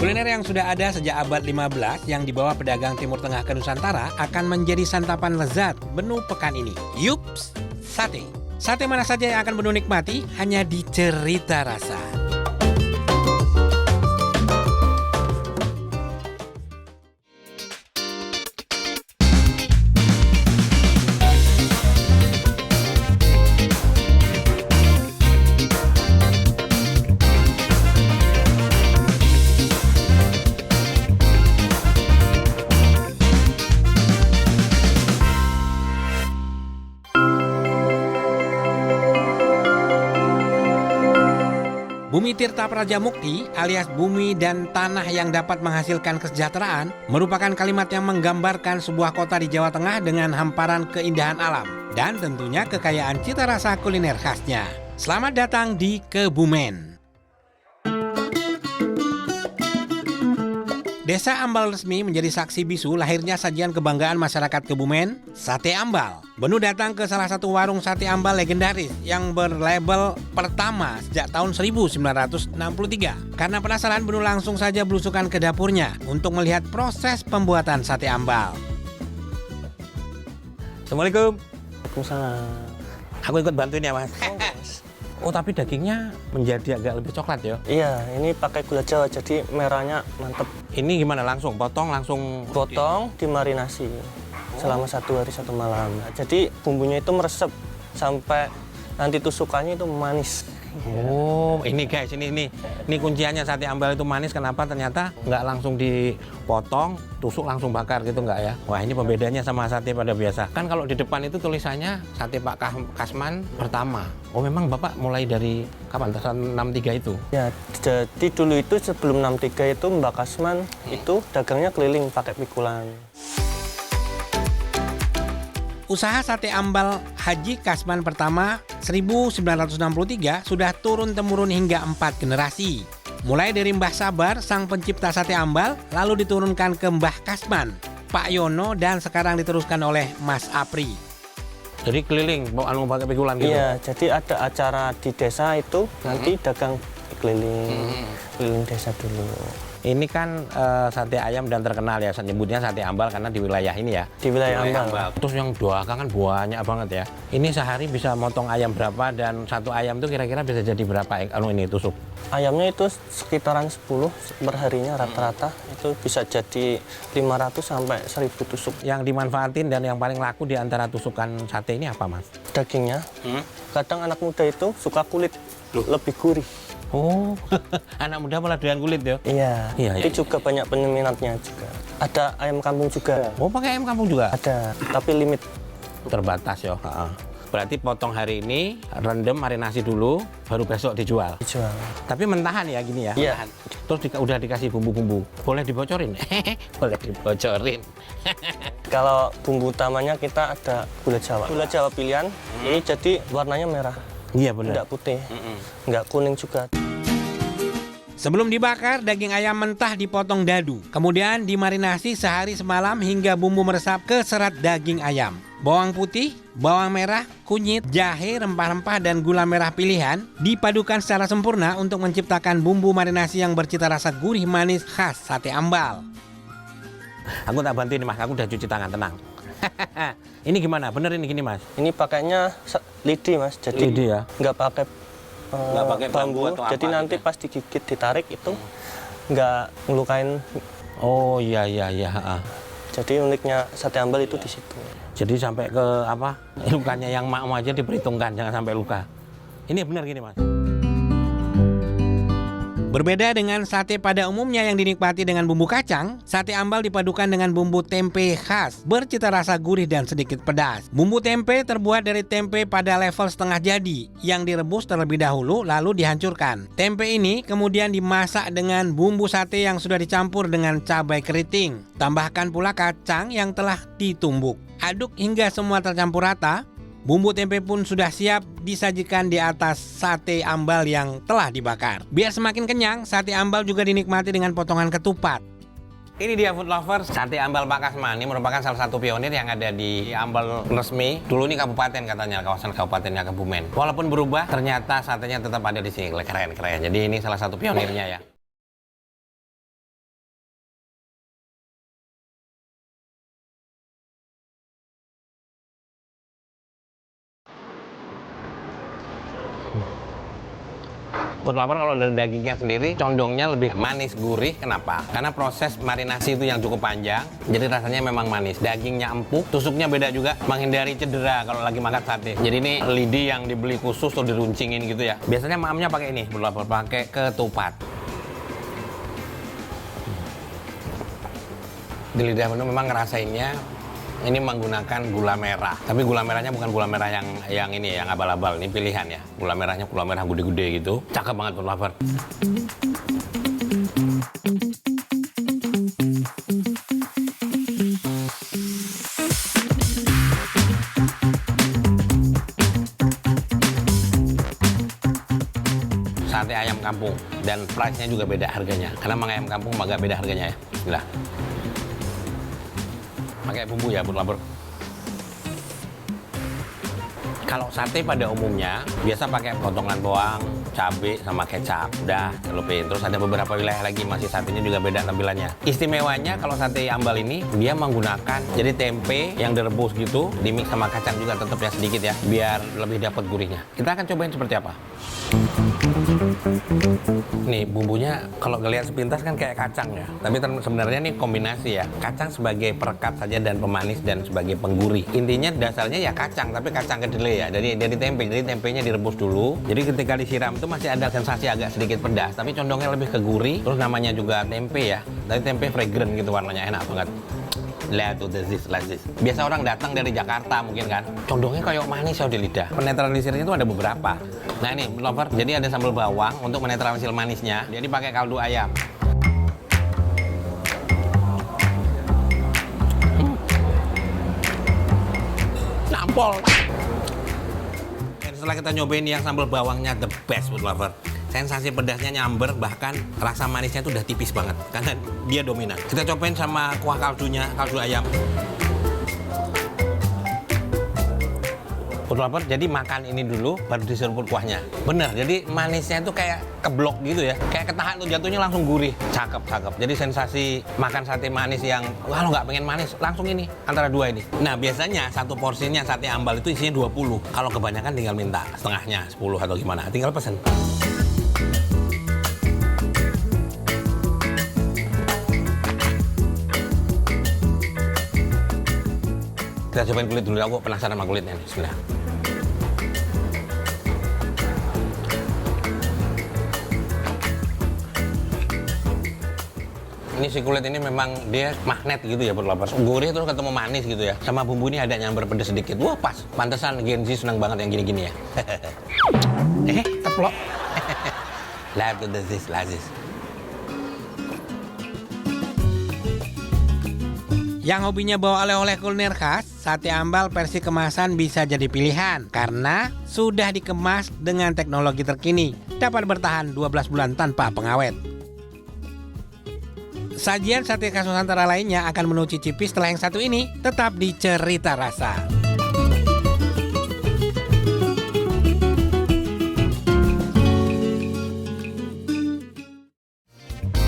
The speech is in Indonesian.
Kuliner yang sudah ada sejak abad 15 yang dibawa pedagang Timur Tengah ke Nusantara akan menjadi santapan lezat menu pekan ini. Yups, sate. Sate mana saja yang akan Benu nikmati hanya di Cerita Rasa. Bumi Tirta Prajamukti alias bumi dan tanah yang dapat menghasilkan kesejahteraan merupakan kalimat yang menggambarkan sebuah kota di Jawa Tengah dengan hamparan keindahan alam dan tentunya kekayaan cita rasa kuliner khasnya. Selamat datang di Kebumen. Desa Ambal resmi menjadi saksi bisu lahirnya sajian kebanggaan masyarakat Kebumen, sate ambal. Benu datang ke salah satu warung sate ambal legendaris yang berlabel pertama sejak tahun 1963. Karena penasaran, Benu langsung saja belusukan ke dapurnya untuk melihat proses pembuatan sate ambal. Assalamualaikum. Waalaikumsalam. Aku ikut bantuin ya, Mas. Oh, tapi dagingnya menjadi agak lebih coklat ya? Iya, ini pakai gula Jawa, jadi merahnya mantep. Ini gimana? Langsung potong, langsung Potong, dimarinasi selama 1 hari 1 malam. Jadi bumbunya itu meresep sampai nanti tusukannya itu manis. Oh, ini guys, ini kunciannya sate ambal itu manis. Kenapa? Ternyata nggak langsung dipotong, tusuk langsung bakar gitu nggak ya? Wah, ini pembedanya sama sate pada biasa. Kan kalau di depan itu tulisannya sate Pak Kasman pertama. Oh, memang Bapak mulai dari kapan? Tahun 63 itu? Ya, jadi dulu itu sebelum 63 itu Mbak Kasman itu dagangnya keliling pakai pikulan. Usaha sate ambal Haji Kasman pertama 1963 sudah turun-temurun hingga 4 generasi. Mulai dari Mbah Sabar, sang pencipta sate ambal, lalu diturunkan ke Mbah Kasman, Pak Yono, dan sekarang diteruskan oleh Mas Apri. Jadi keliling, pakai pikulan gitu? Iya, jadi ada acara di desa itu, nanti dagang keliling desa dulu. Ini kan sate ayam dan terkenal ya, nyebutnya sate ambal karena di wilayah ini ya. Di wilayah ambal. Terus yang doakan kan banyak banget ya. Ini sehari bisa motong ayam berapa dan satu ayam tuh kira-kira bisa jadi berapa ini tusuk? Ayamnya itu sekitaran 10 perharinya rata-rata, itu bisa jadi 500 sampai 1000 tusuk. Yang dimanfaatin dan yang paling laku di antara tusukan sate ini apa, Mas? Dagingnya, kadang anak muda itu suka kulit, lebih gurih. Oh, anak muda malah doyan kulit ya? Iya, itu juga banyak peminatnya juga. Ada ayam kampung juga. Oh, pakai ayam kampung juga? Ada, tapi limit. Terbatas ya. Berarti potong hari ini, rendam marinasi dulu, baru besok dijual? Dijual. Tapi mentahan ya gini ya? Iya. Terus udah dikasih bumbu-bumbu, boleh dibocorin? Boleh dibocorin. Kalau bumbu utamanya kita ada gula Jawa. Gula Jawa pilihan, ini jadi warnanya merah. Iya benar. Nggak putih, nggak kuning juga. Sebelum dibakar, daging ayam mentah dipotong dadu. Kemudian dimarinasi sehari semalam hingga bumbu meresap ke serat daging ayam. Bawang putih, bawang merah, kunyit, jahe, rempah-rempah, dan gula merah pilihan dipadukan secara sempurna untuk menciptakan bumbu marinasi yang bercita rasa gurih manis khas sate ambal. Aku tak bantuin, Mas. Aku udah cuci tangan, tenang. Ini gimana? Bener ini gini, Mas? Ini pakainya lidi, Mas. Jadi Lidi ya? nggak pakai bambu. atau Jadi apa nanti gitu? pas digigit, ditarik itu nggak ngelukain. Oh iya. Jadi uniknya sate ambal itu di situ. Jadi sampai ke lukanya yang mak aja diperhitungkan, jangan sampai luka. Ini benar gini, Mas. Berbeda dengan sate pada umumnya yang dinikmati dengan bumbu kacang, sate ambal dipadukan dengan bumbu tempe khas, bercita rasa gurih dan sedikit pedas. Bumbu tempe terbuat dari tempe pada level setengah jadi, yang direbus terlebih dahulu lalu dihancurkan. Tempe ini kemudian dimasak dengan bumbu sate yang sudah dicampur dengan cabai keriting. Tambahkan pula kacang yang telah ditumbuk. Aduk hingga semua tercampur rata. Bumbu tempe pun sudah siap disajikan di atas sate ambal yang telah dibakar. Biar semakin kenyang, sate ambal juga dinikmati dengan potongan ketupat. Ini dia food lovers, sate ambal Pak Kasman. Ini merupakan salah satu pionir yang ada di ambal resmi. Dulu ini kabupaten katanya, kawasan kabupatennya Kebumen. Walaupun berubah, ternyata satenya tetap ada di sini. Keren. Jadi ini salah satu pionirnya ya. Buat lapar kalau dari dagingnya sendiri, condongnya lebih manis gurih. Kenapa? Karena proses marinasi itu yang cukup panjang, jadi rasanya memang manis. Dagingnya empuk, tusuknya beda juga, menghindari cedera kalau lagi makan sate. Jadi ini lidi yang dibeli khusus atau diruncingin gitu ya. Biasanya mamnya pakai ini, buat lapar pakai ketupat. Di lidah penuh memang ngerasainnya ini menggunakan gula merah, tapi gula merahnya bukan gula merah yang ini yang abal-abal, ini pilihan ya. Gula merahnya gula merah gede-gede gitu, cakep banget buat lover. Sate ayam kampung dan price-nya juga beda harganya, karena memang ayam kampung agak beda harganya ya. Bismillah. Pakai bumbu ya, buat lapar. Kalau sate pada umumnya biasa pakai potongan bawang, cabai sama kecap. Udah celupin. Terus ada beberapa wilayah lagi masih satenya juga beda tampilannya. Istimewanya kalau sate ambal ini dia menggunakan jadi tempe yang direbus gitu, dimix sama kacang juga tetap ya sedikit ya, biar lebih dapat gurihnya. Kita akan cobain seperti apa. Nih bumbunya kalau ngelihat sepintas kan kayak kacang ya, tapi sebenarnya ini kombinasi ya. Kacang sebagai perekat saja dan pemanis dan sebagai penggurih. Intinya dasarnya ya kacang, tapi kacang kedelai ya. Dari tempe, jadi tempenya direbus dulu. Jadi ketika disiram itu masih ada sensasi agak sedikit pedas, tapi condongnya lebih ke gurih. Terus namanya juga tempe ya. Dari tempe fragrant gitu warnanya enak banget. Lihat tuh this. Biasa orang datang dari Jakarta mungkin kan, condongnya kayak manis ya di lidah. Penetralisirnya itu ada beberapa. Nah ini lover, jadi ada sambal bawang untuk menetralisir manisnya. Jadi pakai kaldu ayam. Nampol. Dan setelah kita nyobain yang sambal bawangnya the best buat lover. Sensasi pedasnya nyamber, bahkan rasa manisnya itu udah tipis banget karena dia dominan. Kita cobain sama kuah kaldunya, kaldu ayam. Lapar, jadi makan ini dulu baru diseruput kuahnya. Bener, jadi manisnya itu kayak keblok gitu ya, kayak ketahan tuh jatuhnya langsung gurih. Cakep. Jadi sensasi makan sate manis yang kalau nggak pengen manis langsung ini antara dua ini. Nah biasanya satu porsinya sate ambal itu isinya 20. Kalau kebanyakan tinggal minta setengahnya 10 atau gimana, tinggal pesen. Kita cobain kulit dulu, aku penasaran sama kulitnya nih. Bismillah. Ini si kulit ini memang dia magnet gitu ya buat lapar. Gurih terus ketemu manis gitu ya. Sama bumbu ini ada nyamber pedes sedikit. Wah pas. Pantesan Gen Z senang banget yang gini-gini ya. Teplok. Lihat tuh lazis. Yang hobinya bawa oleh-oleh kuliner khas, sate ambal versi kemasan bisa jadi pilihan karena sudah dikemas dengan teknologi terkini, dapat bertahan 12 bulan tanpa pengawet. Sajian sate khas Nusantara lainnya akan menu cicipi setelah yang satu ini, tetap di Cerita Rasa.